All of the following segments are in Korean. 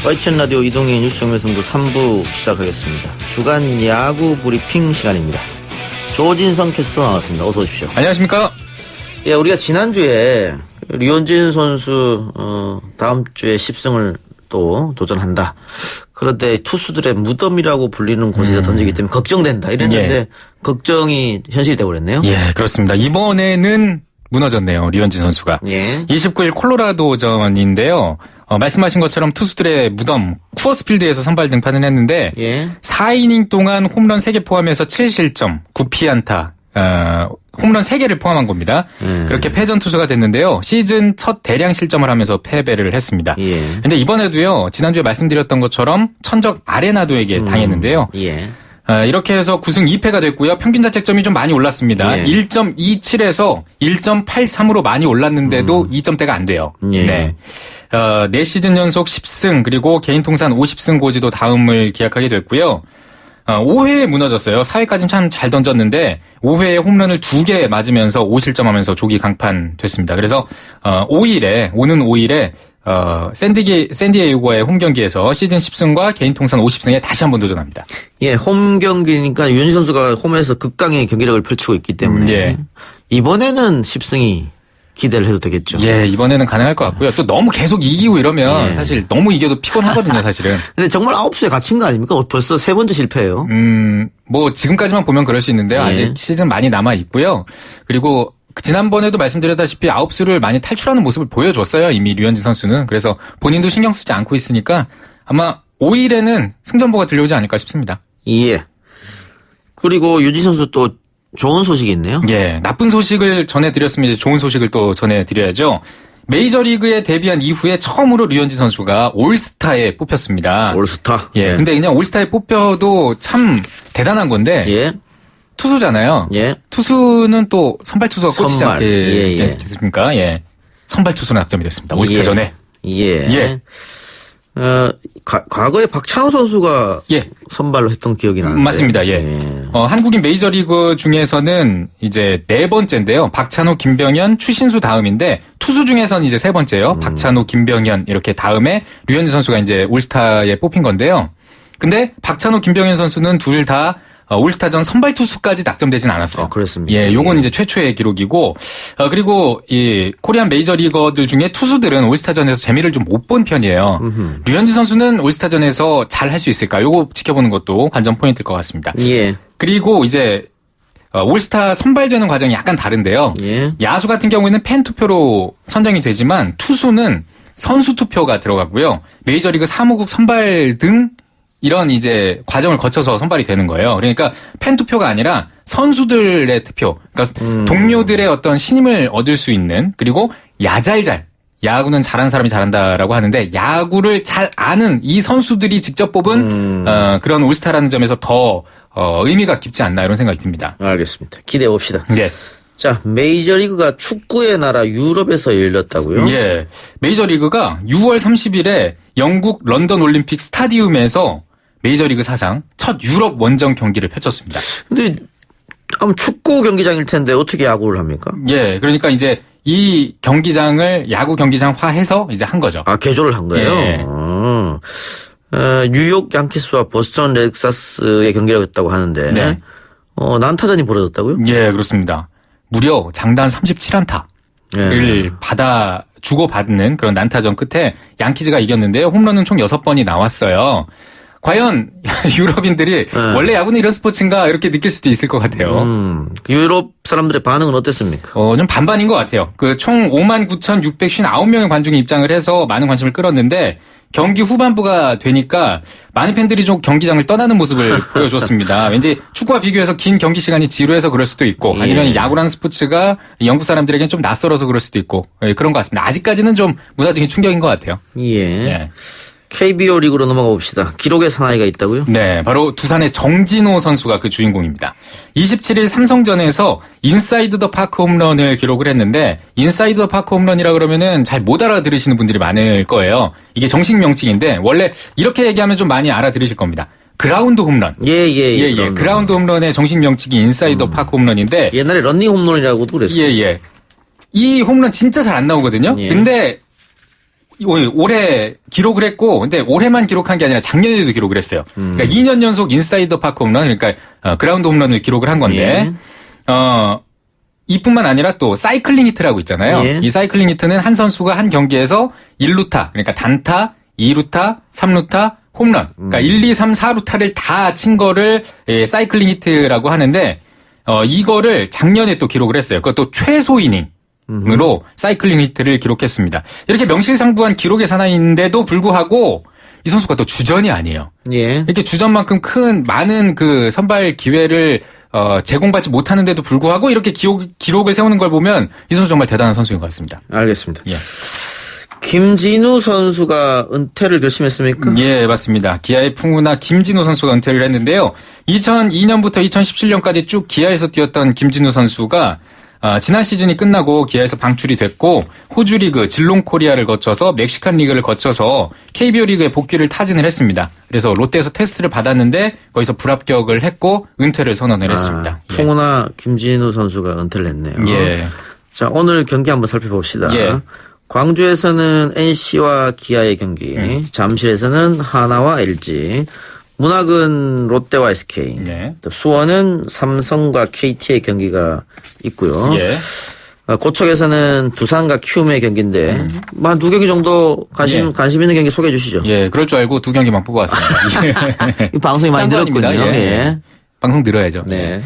YTN 라디오 이동희 뉴스 정면승부 3부 시작하겠습니다. 주간 야구 브리핑 시간입니다. 조진성 캐스터 나왔습니다. 어서 오십시오. 안녕하십니까? 예, 우리가 지난주에 류현진 선수 다음 주에 10승을 또 도전한다. 그런데 투수들의 무덤이라고 불리는 곳에서 던지기 때문에 걱정된다 이랬는데 예. 걱정이 현실이 되어버렸네요. 예, 그렇습니다. 이번에는 무너졌네요. 류현진 선수가. 예. 29일 콜로라도전인데요. 말씀하신 것처럼 투수들의 무덤 쿠어스필드에서 선발 등판을 했는데 예. 4이닝 동안 홈런 3개 포함해서 7실점, 9피안타, 홈런 3개를 포함한 겁니다. 그렇게 패전 투수가 됐는데요. 시즌 첫 대량 실점을 하면서 패배를 했습니다. 예. 근데 이번에도요. 지난주에 말씀드렸던 것처럼 천적 아레나도에게 당했는데요. 예. 이렇게 해서 9승 2패가 됐고요. 평균 자책점이 좀 많이 올랐습니다. 예. 1.27에서 1.83으로 많이 올랐는데도 2점대가 안 돼요. 예. 네. 4시즌 연속 10승 그리고 개인 통산 50승 고지도 다음을 기약하게 됐고요. 5회에 무너졌어요. 4회까지는 참 잘 던졌는데 5회에 홈런을 2개 맞으면서 5실점하면서 조기 강판됐습니다. 그래서 오는 5일에 샌디에이고와의 홈 경기에서 시즌 10승과 개인 통산 50승에 다시 한번 도전합니다. 예, 홈 경기니까 유현진 선수가 홈에서 극강의 경기력을 펼치고 있기 때문에 예. 이번에는 10승이 기대를 해도 되겠죠. 예, 이번에는 가능할 것 같고요. 또 너무 계속 이기고 이러면 예. 사실 너무 이겨도 피곤하거든요, 사실은. 근데 정말 9수에 갇힌 거 아닙니까? 벌써 3번째 실패예요. 뭐 지금까지만 보면 그럴 수 있는데요. 예. 아직 시즌 많이 남아 있고요. 그리고 지난번에도 말씀드렸다시피 9수를 많이 탈출하는 모습을 보여줬어요. 이미 류현진 선수는. 그래서 본인도 신경 쓰지 않고 있으니까 아마 5일에는 승전보가 들려오지 않을까 싶습니다. 예. 그리고 유진 선수 또 좋은 소식이 있네요. 예, 나쁜 소식을 전해드렸으면 이제 좋은 소식을 또 전해드려야죠. 메이저리그에 데뷔한 이후에 처음으로 류현진 선수가 올스타에 뽑혔습니다. 올스타. 예, 근데 그냥 올스타에 뽑혀도 참 대단한 건데 예. 투수잖아요. 예. 투수는 또 선발 투수가 꽂히지 선발. 않겠습니까? 예. 선발 투수는 낙점이 됐습니다. 올스타 예. 전에. 예. 예. 과거에 박찬호 선수가 예. 선발로 했던 기억이 나는데. 맞습니다. 예. 한국인 메이저리그 중에서는 이제 4번째인데요. 박찬호, 김병현, 추신수 다음인데 투수 중에서는 이제 3번째요. 박찬호, 김병현 이렇게 다음에 류현진 선수가 이제 올스타에 뽑힌 건데요. 근데 박찬호, 김병현 선수는 둘 다 올스타전 선발 투수까지 낙점되진 않았어요. 그렇습니다. 예, 요건 이제 최초의 기록이고, 그리고 이 코리안 메이저리거들 중에 투수들은 올스타전에서 재미를 좀 못 본 편이에요. 류현진 선수는 올스타전에서 잘 할 수 있을까? 요거 지켜보는 것도 관전 포인트일 것 같습니다. 예. 그리고 이제 올스타 선발되는 과정이 약간 다른데요. 예. 야수 같은 경우에는 팬 투표로 선정이 되지만 투수는 선수 투표가 들어가고요. 메이저리그 사무국 선발 등 이런 이제 과정을 거쳐서 선발이 되는 거예요. 그러니까 팬 투표가 아니라 선수들의 투표. 그러니까 동료들의 어떤 신임을 얻을 수 있는, 그리고 야잘잘. 야구는 잘하는 사람이 잘한다라고 하는데 야구를 잘 아는 이 선수들이 직접 뽑은 그런 올스타라는 점에서 더 의미가 깊지 않나 이런 생각이 듭니다. 알겠습니다. 기대해 봅시다. 예. 자, 메이저리그가 축구의 나라 유럽에서 열렸다고요? 예. 메이저리그가 6월 30일에 영국 런던 올림픽 스타디움에서 메이저리그 사상 첫 유럽 원정 경기를 펼쳤습니다. 근데 아무 축구 경기장일 텐데 어떻게 야구를 합니까? 예. 그러니까 이제 이 경기장을 야구 경기장화해서 이제 한 거죠. 아, 개조를 한 거예요? 예. 뉴욕 양키스와 보스턴 렉사스의 경기라고 하는데 네. 난타전이 벌어졌다고요? 예, 그렇습니다. 무려 장단 37안타를 주고받는 그런 난타전 끝에 양키즈가 이겼는데요. 홈런은 총 6번이 나왔어요. 과연 유럽인들이 원래 야구는 이런 스포츠인가 이렇게 느낄 수도 있을 것 같아요. 유럽 사람들의 반응은 어땠습니까? 좀 반반인 것 같아요. 총 59,659명의 관중이 입장을 해서 많은 관심을 끌었는데 경기 후반부가 되니까 많은 팬들이 좀 경기장을 떠나는 모습을 보여줬습니다. 왠지 축구와 비교해서 긴 경기 시간이 지루해서 그럴 수도 있고 아니면 야구라는 스포츠가 영국 사람들에게는 좀 낯설어서 그럴 수도 있고 그런 것 같습니다. 아직까지는 좀 문화적인 충격인 것 같아요. 예. KBO 리그로 넘어가 봅시다. 기록의 사나이가 있다고요? 네, 바로 두산의 정진호 선수가 그 주인공입니다. 27일 삼성전에서 인사이드 더 파크 홈런을 기록을 했는데 인사이드 더 파크 홈런이라 그러면은 잘 못 알아들으시는 분들이 많을 거예요. 이게 정식 명칭인데 원래 이렇게 얘기하면 좀 많이 알아들으실 겁니다. 그라운드 홈런. 예. 그라운드 홈런의 정식 명칭이 인사이드 더 파크 홈런인데 옛날에 런닝 홈런이라고도 그랬어요. 이 홈런 진짜 잘 안 나오거든요. 근데 올해 기록을 했고, 근데 올해만 기록한 게 아니라 작년에도 기록을 했어요. 그러니까 2년 연속 인사이더 파크 홈런, 그러니까 그라운드 홈런을 기록을 한 건데, 이뿐만 아니라 또 사이클링 히트라고 있잖아요. 예. 이 사이클링 히트는 한 선수가 한 경기에서 1루타, 그러니까 단타, 2루타, 3루타, 홈런. 그러니까 1, 2, 3, 4루타를 다 친 거를 사이클링 히트라고 하는데, 이거를 작년에 또 기록을 했어요. 그것도 최소 이닝으로 사이클링 히트를 기록했습니다. 이렇게 명실상부한 기록의 사나이인데도 불구하고 이 선수가 또 주전이 아니에요. 예. 이렇게 주전만큼 많은 그 선발 기회를 제공받지 못하는데도 불구하고 이렇게 기록을 세우는 걸 보면 이 선수 정말 대단한 선수인 것 같습니다. 알겠습니다. 예. 김진우 선수가 은퇴를 결심했습니까? 예, 맞습니다. 기아의 풍우나 김진우 선수가 은퇴를 했는데요. 2002년부터 2017년까지 쭉 기아에서 뛰었던 김진우 선수가 지난 시즌이 끝나고 기아에서 방출이 됐고 호주 리그 질롱 코리아를 거쳐서 멕시칸 리그를 거쳐서 KBO 리그에 복귀를 타진을 했습니다. 그래서 롯데에서 테스트를 받았는데 거기서 불합격을 했고 은퇴를 선언을 했습니다. 풍우나 김진우 선수가 은퇴를 했네요. 예. 자, 오늘 경기 한번 살펴봅시다. 예. 광주에서는 NC와 기아의 경기, 잠실에서는 하나와 LG, 문학은 롯데와 SK, 네. 또 수원은 삼성과 KT의 경기가 있고요. 예. 고척에서는 두산과 키움의 경기인데 한 두 경기 정도 관심 있는 경기 소개해 주시죠. 예, 그럴 줄 알고 두 경기만 뽑아왔습니다. 이 방송이 많이 늘었군요. 짱구아닙니다. 예. 방송 늘어야죠. 네.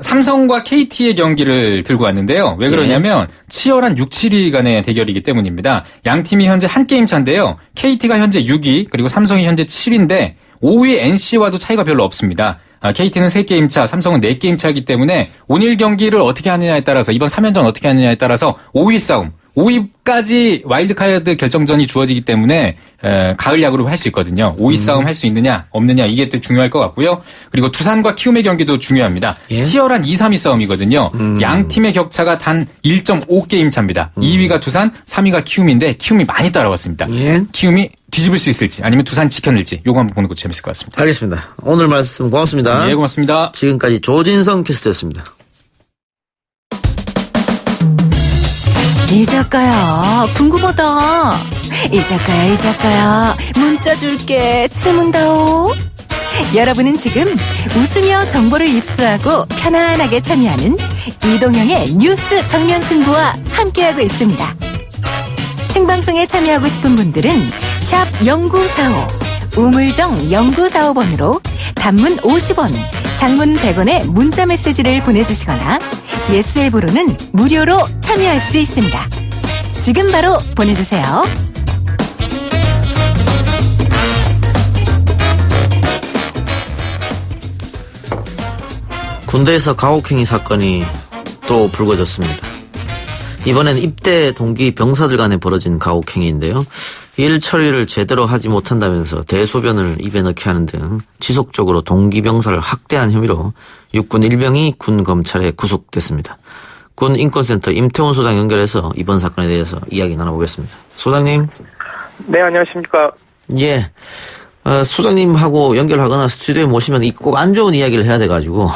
삼성과 KT의 경기를 들고 왔는데요. 왜 그러냐면 치열한 6, 7위 간의 대결이기 때문입니다. 양 팀이 현재 한 게임 차인데요. KT가 현재 6위 그리고 삼성이 현재 7위인데 5위 NC와도 차이가 별로 없습니다. KT는 3게임 차, 삼성은 4게임 차이기 때문에 오늘 경기를 어떻게 하느냐에 따라서 이번 3연전 어떻게 하느냐에 따라서 5위 싸움, 5위까지 와일드카드 결정전이 주어지기 때문에 가을 야구로 할 수 있거든요. 5위 싸움 할 수 있느냐 없느냐 이게 또 중요할 것 같고요. 그리고 두산과 키움의 경기도 중요합니다. 예? 치열한 2, 3위 싸움이거든요. 양 팀의 격차가 단 1.5게임 차입니다. 2위가 두산, 3위가 키움인데 키움이 많이 따라왔습니다. 예. 키움이 뒤집을 수 있을지 아니면 두산 지켜낼지 요거 한번 보는 것도 재밌을 것 같습니다. 알겠습니다. 오늘 말씀 고맙습니다. 예, 고맙습니다. 지금까지 조진성 캐스터였습니다. 이 작가야, 궁금하다. 이 작가야, 문자 줄게, 질문다오. 여러분은 지금 웃으며 정보를 입수하고 편안하게 참여하는 이동형의 뉴스 정면 승부와 함께하고 있습니다. 생방송에 참여하고 싶은 분들은 샵 0945, 우물정 0945번으로 단문 50원, 장문 100원의 문자 메시지를 보내주시거나 예스 앱으로는 무료로 참여할 수 있습니다. 지금 바로 보내주세요. 군대에서 가혹행위 사건이 또 불거졌습니다. 이번엔 입대 동기 병사들 간에 벌어진 가혹행위인데요. 일 처리를 제대로 하지 못한다면서 대소변을 입에 넣게 하는 등 지속적으로 동기 병사를 학대한 혐의로 육군 일병이 군 검찰에 구속됐습니다. 군 인권센터 임태훈 소장 연결해서 이번 사건에 대해서 이야기 나눠보겠습니다. 소장님. 네, 안녕하십니까. 예. 소장님하고 연결하거나 스튜디오에 모시면 꼭 안 좋은 이야기를 해야 돼가지고.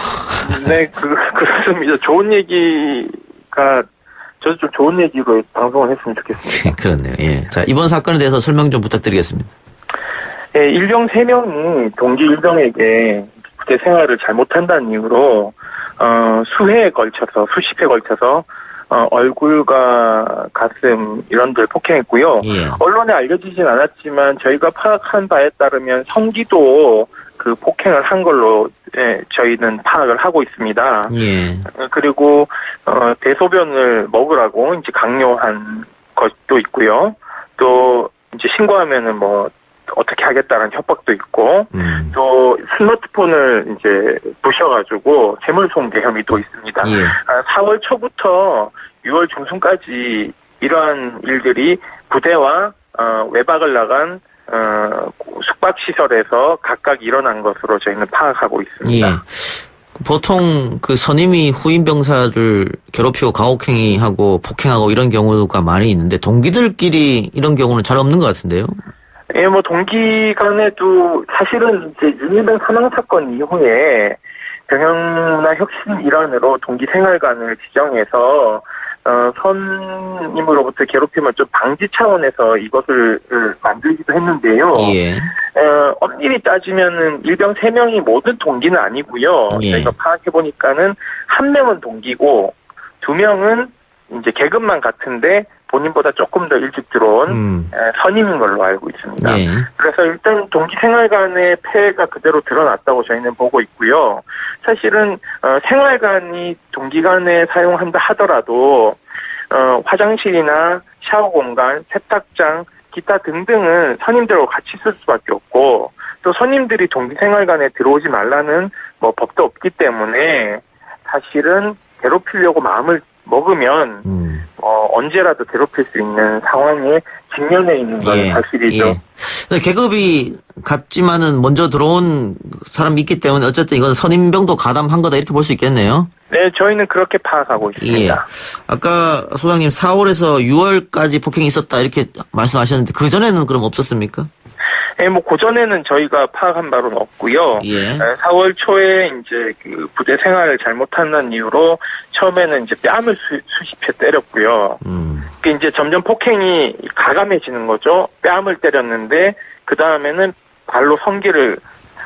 네, 그렇습니다. 좋은 얘기가, 저도 좀 좋은 얘기로 방송을 했으면 좋겠습니다. 그렇네요. 예. 자, 이번 사건에 대해서 설명 좀 부탁드리겠습니다. 예, 일병 3명이 동기 일병에게 부대 생활을 잘못한다는 이유로, 수십 회 걸쳐서, 얼굴과 가슴 이런 데를 폭행했고요. 예. 언론에 알려지진 않았지만 저희가 파악한 바에 따르면 형기도 그 폭행을 한 걸로 저희는 파악을 하고 있습니다. 예. 그리고 대소변을 먹으라고 이제 강요한 것도 있고요. 또 이제 신고하면은 뭐 어떻게 하겠다는 협박도 있고 또 스마트폰을 이제 부셔가지고 재물손괴 혐의도 있습니다. 예. 4월 초부터 6월 중순까지 이러한 일들이 부대와 외박을 나간 숙박시설에서 각각 일어난 것으로 저희는 파악하고 있습니다. 예. 보통 그 선임이 후임 병사를 괴롭히고 가혹행위하고 폭행하고 이런 경우가 많이 있는데 동기들끼리 이런 경우는 잘 없는 것 같은데요. 예, 뭐 동기 간에도 사실은 이제 윤일병 사망 사건 이후에 병영이나 혁신 일환으로 동기 생활관을 지정해서 선임으로부터 괴롭힘을 좀 방지 차원에서 이것을 만들기도 했는데요. 예. 엄밀히 따지면은 일병 3명이 모든 동기는 아니고요. 예. 저희가 파악해보니까는 1명은 동기고 2명은 이제 계급만 같은데 본인보다 조금 더 일찍 들어온 선임인 걸로 알고 있습니다. 예. 그래서 일단 동기 생활관의 폐해가 그대로 드러났다고 저희는 보고 있고요. 사실은 생활관이 동기간에 사용한다 하더라도 화장실이나 샤워 공간, 세탁장, 기타 등등은 선임들하고 같이 쓸 수밖에 없고 또 선임들이 동기 생활관에 들어오지 말라는 뭐 법도 없기 때문에 사실은 괴롭히려고 마음을 먹으면 언제라도 괴롭힐 수 있는 상황에 직면해 있는 건 사실이죠. 예. 계급이 같지만은 먼저 들어온 사람이 있기 때문에 어쨌든 이건 선임병도 가담한 거다 이렇게 볼 수 있겠네요. 네, 저희는 그렇게 파악하고 있습니다. 예. 아까 소장님 4월에서 6월까지 폭행이 있었다 이렇게 말씀하셨는데 그 전에는 그럼 없었습니까? 예, 뭐 그전에는 저희가 파악한 바로는 없고요. 예. 4월 초에 이제 그 부대 생활을 잘못한다는 이유로 처음에는 이제 뺨을 수십 회 때렸고요. 그 이제 점점 폭행이 가감해지는 거죠. 뺨을 때렸는데 그 다음에는 발로 성기를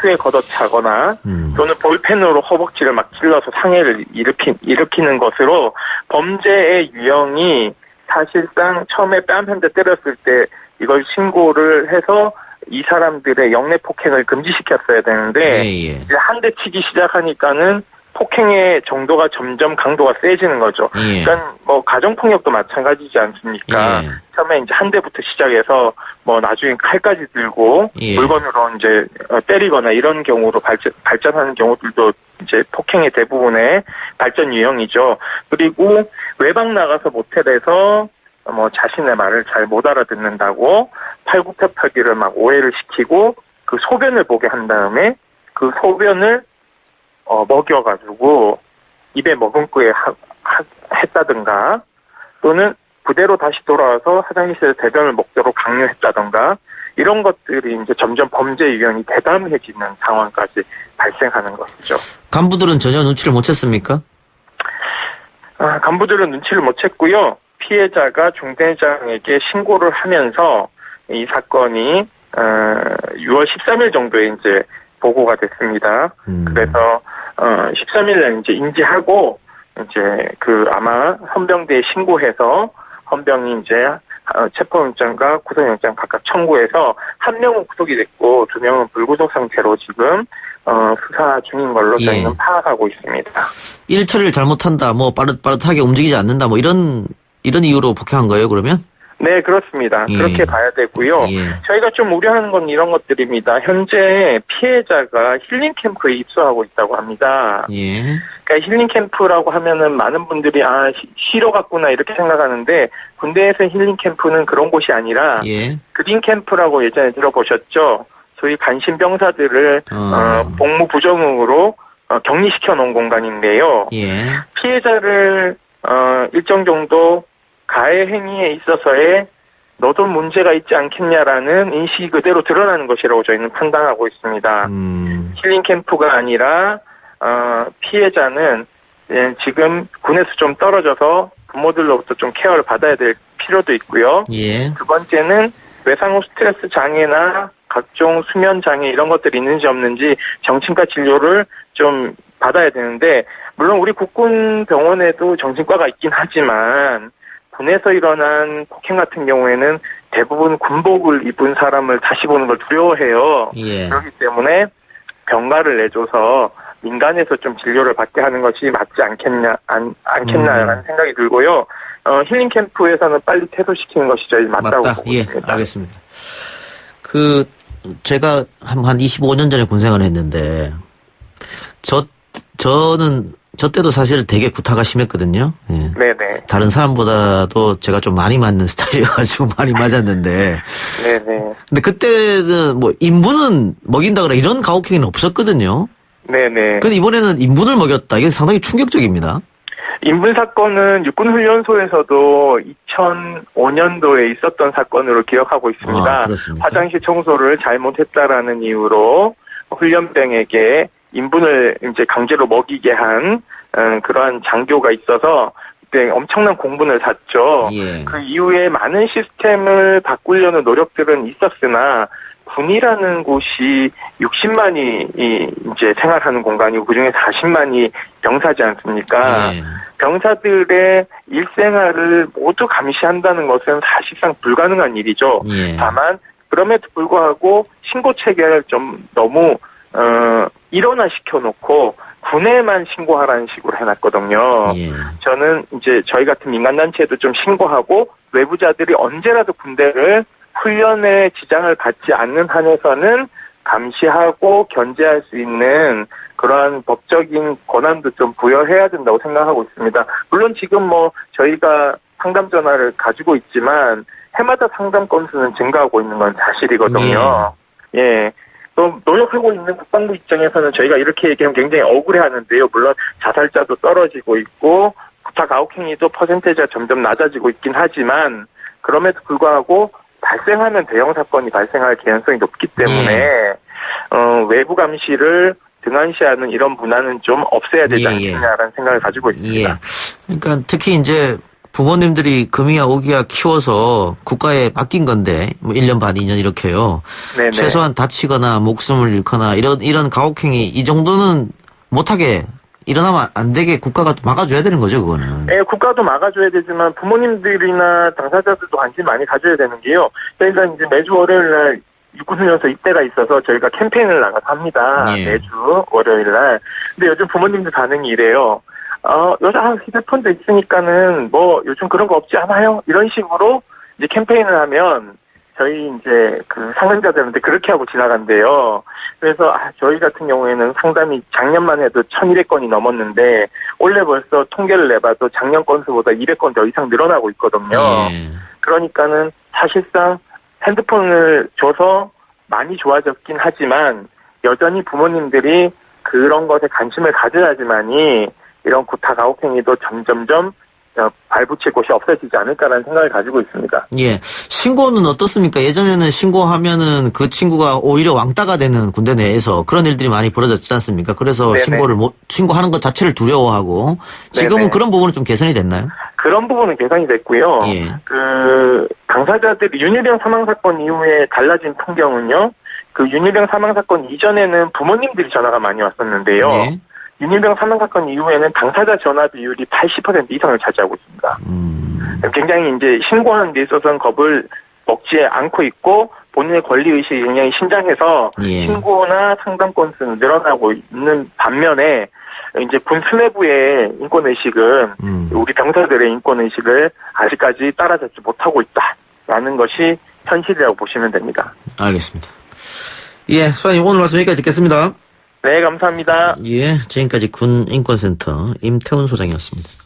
수에 걷어차거나 또는 볼펜으로 허벅지를 막 찔러서 상해를 일으키는 것으로 범죄의 유형이 사실상 처음에 뺨 한 대 때렸을 때 이걸 신고를 해서 이 사람들의 영내 폭행을 금지시켰어야 되는데 이제 한 대 치기 시작하니까는 폭행의 정도가 점점 강도가 세지는 거죠. 그러니까 뭐 가정폭력도 마찬가지지 않습니까? 처음에 이제 한 대부터 시작해서 뭐 나중에 칼까지 들고 물건으로 이제 때리거나 이런 경우로 발전하는 경우들도 이제 폭행의 대부분의 발전 유형이죠. 그리고 외박 나가서 모텔에서 뭐 자신의 말을 잘 못 알아듣는다고 팔굽혀펴기를 막 오해를 시키고 그 소변을 보게 한 다음에 그 소변을 먹여가지고 입에 머금고 했다든가 또는 부대로 다시 돌아와서 화장실에서 대변을 먹도록 강요했다든가 이런 것들이 이제 점점 범죄 유형이 대담해지는 상황까지 발생하는 것이죠. 간부들은 전혀 눈치를 못 챘습니까? 간부들은 눈치를 못 챘고요. 피해자가 중대장에게 신고를 하면서 이 사건이 6월 13일 정도에 이제 보고가 됐습니다. 그래서 13일날 이제 인지하고 이제 그 아마 헌병대에 신고해서 헌병이 이제 체포영장과 구속영장 각각 청구해서 1명은 구속이 됐고 2명은 불구속 상태로 지금 수사 중인 걸로 저희는 파악하고 있습니다. 일 처리를 잘못한다, 뭐 빠릿빠릿하게 움직이지 않는다, 뭐 이런 이유로 폭행한 거예요, 그러면? 네, 그렇습니다. 그렇게 봐야 되고요. 저희가 좀 우려하는 건 이런 것들입니다. 현재 피해자가 힐링 캠프에 입소하고 있다고 합니다. 그러니까 힐링 캠프라고 하면은 많은 분들이 쉬러 갔구나 이렇게 생각하는데 군대에서 힐링 캠프는 그런 곳이 아니라 그린 캠프라고 예전에 들어보셨죠? 소위 간신병사들을 복무 부정으로 격리시켜 놓은 공간인데요. 피해자를 일정 정도 가해 행위에 있어서의 너도 문제가 있지 않겠냐라는 인식이 그대로 드러나는 것이라고 저희는 판단하고 있습니다. 힐링 캠프가 아니라 피해자는 지금 군에서 좀 떨어져서 부모들로부터 좀 케어를 받아야 될 필요도 있고요. 두 번째는 외상 후 스트레스 장애나 각종 수면 장애 이런 것들이 있는지 없는지 정신과 진료를 좀 받아야 되는데 물론 우리 국군 병원에도 정신과가 있긴 하지만 군에서 일어난 폭행 같은 경우에는 대부분 군복을 입은 사람을 다시 보는 걸 두려워해요. 그렇기 때문에 병가를 내줘서 민간에서 좀 진료를 받게 하는 것이 맞지 않겠나라는 생각이 들고요. 힐링 캠프에서는 빨리 퇴소시키는 것이 저희 맞다고 보고 있습니다. 알겠습니다. 제가 한 25년 전에 군 생활을 했는데 저는 저 때도 사실 되게 구타가 심했거든요. 네네. 다른 사람보다도 제가 좀 많이 맞는 스타일이어가지고 많이 맞았는데. 네네. 근데 그때는 뭐 인분은 먹인다거나 이런 가혹행위는 없었거든요. 네네. 근데 이번에는 인분을 먹였다. 이게 상당히 충격적입니다. 인분 사건은 육군훈련소에서도 2005년도에 있었던 사건으로 기억하고 있습니다. 화장실 청소를 잘못했다라는 이유로 훈련병에게 인분을 이제 강제로 먹이게 한 그러한 장교가 있어서 네, 엄청난 공분을 샀죠. 예. 그 이후에 많은 시스템을 바꾸려는 노력들은 있었으나 군이라는 곳이 60만이 이제 생활하는 공간이고 그중에 40만이 병사지 않습니까? 예. 병사들의 일생활을 모두 감시한다는 것은 사실상 불가능한 일이죠. 예. 다만 그럼에도 불구하고 신고 체계를 좀 너무 일원화시켜 놓고 군에만 신고하라는 식으로 해놨거든요. 예. 저는 이제 저희 같은 민간단체에도 좀 신고하고 외부자들이 언제라도 군대를 훈련에 지장을 받지 않는 한에서는 감시하고 견제할 수 있는 그러한 법적인 권한도 좀 부여해야 된다고 생각하고 있습니다. 물론 지금 뭐 저희가 상담 전화를 가지고 있지만 해마다 상담 건수는 증가하고 있는 건 사실이거든요. 예. 또 노력하고 있는 국방부 입장에서는 저희가 이렇게 얘기하면 굉장히 억울해하는데요. 물론 자살자도 떨어지고 있고 구타 가혹행위도 퍼센테이지가 점점 낮아지고 있긴 하지만 그럼에도 불구하고 발생하면 대형 사건이 발생할 개연성이 높기 때문에 외부 감시를 등한시하는 이런 문화는 좀 없애야 되지 않겠냐라는 생각을 가지고 있습니다. 예. 그러니까 특히 이제 부모님들이 금이야 오기야 키워서 국가에 맡긴 건데 뭐 1년 반 2년 이렇게요. 네네. 최소한 다치거나 목숨을 잃거나 이런 가혹행위 이 정도는 못하게 일어나면 안 되게 국가가 막아줘야 되는 거죠, 그거는. 네, 국가도 막아줘야 되지만 부모님들이나 당사자들도 관심 많이 가져야 되는 게요. 저희가 이제 매주 월요일 날 육군훈련소 입대가 있어서 저희가 캠페인을 나가서 합니다. 예. 매주 월요일 날. 근데 요즘 부모님들 반응이 이래요. 여자 휴대폰도 있으니까는 뭐 요즘 그런 거 없지 않아요? 이런 식으로 이제 캠페인을 하면 저희 이제 그 상담자들한테 그렇게 하고 지나간대요. 그래서 저희 같은 경우에는 상담이 작년만 해도 1,200건이 넘었는데 올해 벌써 통계를 내봐도 작년 건수보다 200건 더 이상 늘어나고 있거든요. 그러니까는 사실상 핸드폰을 줘서 많이 좋아졌긴 하지만 여전히 부모님들이 그런 것에 관심을 가져야지만이 이런 구타 가혹행위도 점점점 발붙일 곳이 없어지지 않을까라는 생각을 가지고 있습니다. 예. 신고는 어떻습니까? 예전에는 신고하면은 그 친구가 오히려 왕따가 되는 군대 내에서 그런 일들이 많이 벌어졌지 않습니까? 그래서 신고하는 것 자체를 두려워하고 지금은 네네. 그런 부분은 좀 개선이 됐나요? 그런 부분은 개선이 됐고요. 예. 그 당사자들이 윤일병 사망 사건 이후에 달라진 풍경은요. 그 윤일병 사망 사건 이전에는 부모님들이 전화가 많이 왔었는데요. 예. 윤일병 사망 사건 이후에는 당사자 전화 비율이 80% 이상을 차지하고 있습니다. 굉장히 이제 신고하는 데 있어서는 겁을 먹지 않고 있고 본인의 권리 의식이 굉장히 신장해서 예. 신고나 상담 건수는 늘어나고 있는 반면에 이제 군 수뇌부의 인권 의식은 우리 병사들의 인권 의식을 아직까지 따라잡지 못하고 있다라는 것이 현실이라고 보시면 됩니다. 알겠습니다. 예, 수사님 오늘 말씀 여기까지 듣겠습니다. 네, 감사합니다. 예, 지금까지 군인권센터 임태훈 소장이었습니다.